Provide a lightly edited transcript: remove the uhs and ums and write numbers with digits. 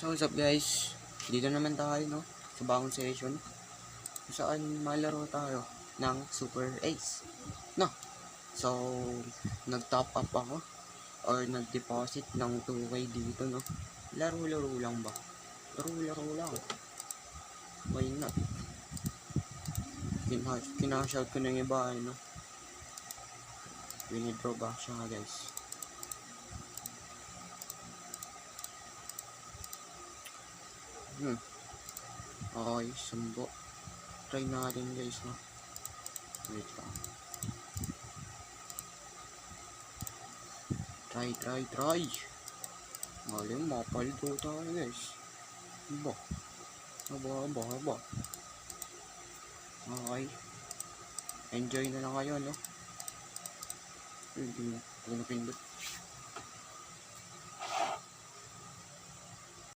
So what's up guys, dito naman tayo no, sa bagong session kung saan malaro tayo ng Super Ace no. So nag-top up ako or nag-deposit ng 2K dito no. Laro-laro lang ba? Laro-laro lang, why not? Kinashout ko na yung iba no. Winidraw back siya guys. Okay, sumbo. Try natin guys no. Wait lang. Try. Malim, mapaldo tayo guys. Aba. Okay. Enjoy na lang kayo no. Hindi ko napindot.